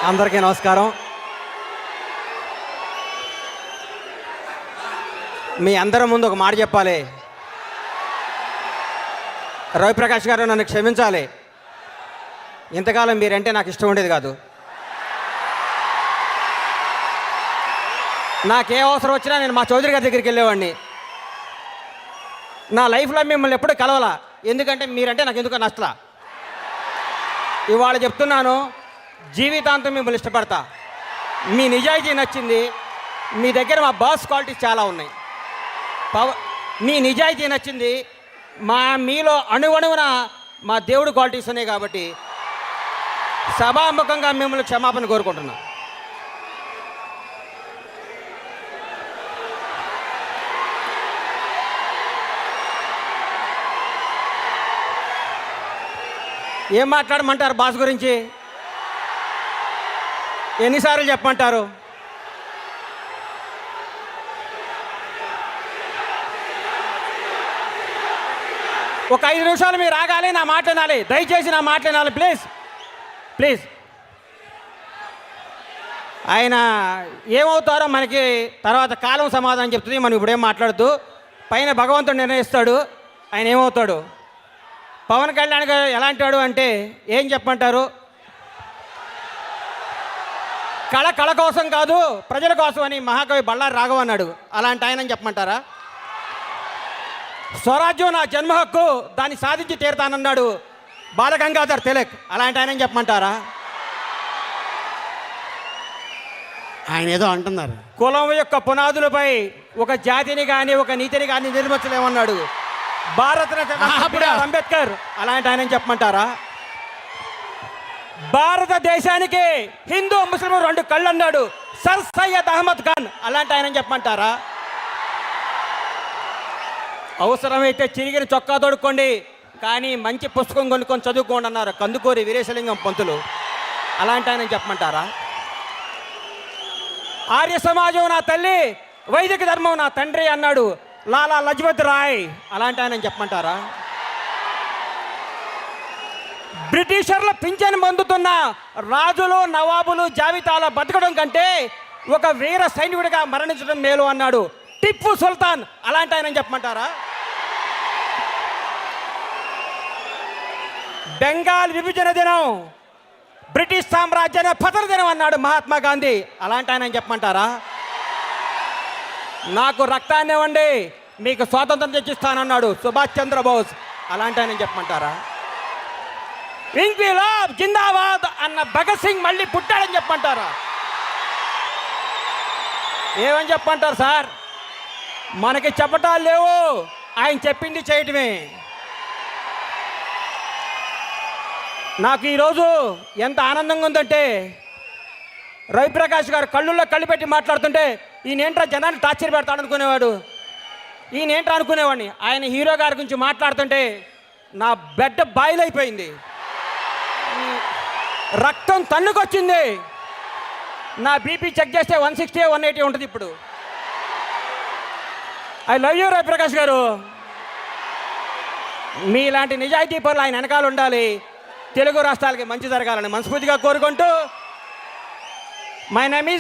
అందరికీ నమస్కారం. మీ అందరి ముందు ఒక మాట చెప్పాలి. రవిప్రకాష్ గారు నన్ను క్షమించాలి. ఇంతకాలం మీరంటే నాకు ఇష్టం ఉండేది కాదు. నాకే అవసరం వచ్చినా నేను మా చౌదరి గారి దగ్గరికి వెళ్ళేవాడిని. నా లైఫ్లో మిమ్మల్ని ఎప్పుడు కలవాలా, ఎందుకంటే మీరంటే నాకు ఎందుకో నచ్చలా. ఇవాళ చెప్తున్నాను, జీవితాంతం మిమ్మల్ని ఇష్టపడతా. మీ నిజాయితీ నచ్చింది. మీ దగ్గర మా బాస్ క్వాలిటీస్ చాలా ఉన్నాయి. మీ నిజాయితీ నచ్చింది. మీలో అణువణువున మా దేవుడు క్వాలిటీస్ ఉన్నాయి. కాబట్టి సభాముఖంగా మిమ్మల్ని క్షమాపణ కోరుకుంటున్నా. ఏం మాట్లాడమంటారు బాస్ గురించి? ఎన్నిసార్లు చెప్పమంటారు? ఒక 5 నిమిషాలు మీరు ఆగాలి, నా మాట వినాలి. దయచేసి నా మాట వినాలి ప్లీజ్ ప్లీజ్. ఆయన ఏమవుతారో మనకి తర్వాత కాలం సమాధానం చెప్తుంది. మనం ఇప్పుడేం మాట్లాడద్దు. పైన భగవంతుడు నిర్ణయిస్తాడు ఆయన ఏమవుతాడు. పవన్ కళ్యాణ్ గారు ఎలాంటి వాడు అంటే ఏం చెప్పమంటారు? కళ కోసం కాదు ప్రజల కోసం అని మహాకవి బళ్ళారి రాఘవ అన్నాడు. అలాంటి ఆయన చెప్పమంటారా? స్వరాజ్యం నా జన్మ హక్కు, దాన్ని సాధించి తీరుతానన్నాడు బాలగంగాధర్ తిలక్. అలాంటి ఆయన చెప్పమంటారా? ఆయన ఏదో అంటున్నారు. కులం యొక్క పునాదులపై ఒక జాతిని కానీ ఒక నీతిని కానీ నిర్మించలేమన్నాడు భారతరత్న అంబేద్కర్. అలాంటి ఆయన చెప్పమంటారా? భారతదేశానికి హిందూ ముస్లిం 2 కళ్ళు అన్నాడు సర్ సయ్యద్ అహ్మద్ ఖాన్. అలాంటి ఆయన చెప్పమంటారా? అవసరమైతే చిరిగిన చొక్కా తొడుక్కోండి, కానీ మంచి పుస్తకం కొనుక్కొని చదువుకోండి అన్నారు కందుకూరి వీరేశలింగం పంతులు. అలాంటి ఆయన చెప్పమంటారా? ఆర్య సమాజం నా తల్లి, వైదిక ధర్మం నా తండ్రి అన్నాడు లాలా లజపత్ రాయ్. అలాంటి ఆయన చెప్పమంటారా? బ్రిటిషర్ల పింఛను పొందుతున్న రాజులు నవాబులు జాబితాలో బతకడం కంటే ఒక వీర సైనికుడిగా మరణించడం మేలు అన్నాడు టిప్పు సుల్తాన్. అలాంటి ఆయన చెప్పమంటారా? బెంగాల్ విభజన దినం, బ్రిటిష్ సామ్రాజ్యాన్ని పతన దినం అన్నాడు మహాత్మా గాంధీ. అలాంటి ఆయన చెప్పమంటారా? నాకు రక్తాన్ని ఇవ్వండి, మీకు స్వాతంత్రం తెచ్చిస్తానన్నాడు సుభాష్ చంద్రబోస్. అలాంటి ఆయన చెప్పమంటారా? ఇంక్విలాబ్ జిందాబాద్ అన్న భగత్ సింగ్ మళ్ళీ పుట్టాడని చెప్పమంటారా? ఏమని చెప్పమంటారు సార్? మనకి చెప్పటాలు లేవు, ఆయన చెప్పింది చేయటమే. నాకు ఈరోజు ఎంత ఆనందంగా ఉందంటే, రవిప్రకాష్ గారు కళ్ళుల్లో కళ్ళు పెట్టి మాట్లాడుతుంటే ఈయనేంట్రా జనాన్ని టార్చర్ పెడతాడు అనుకునేవాడు, ఈయనేంట్రా అనుకునేవాడిని. ఆయన హీరో గారి గురించి మాట్లాడుతుంటే నా బెడ్ బాయిల్ అయిపోయింది, రక్తం తన్నుకొచ్చింది. నా బీపీ చెక్ చేస్తే 160 180 ఉంటుంది ఇప్పుడు. ఐ లవ్ యూ రవిప్రకాష్ గారు. మీలాంటి నిజాయితీ పనులు ఆయన వెనకాల ఉండాలి. తెలుగు రాష్ట్రాలకి మంచి జరగాలని మనస్ఫూర్తిగా కోరుకుంటూ, మై నేమ్ ఈజ్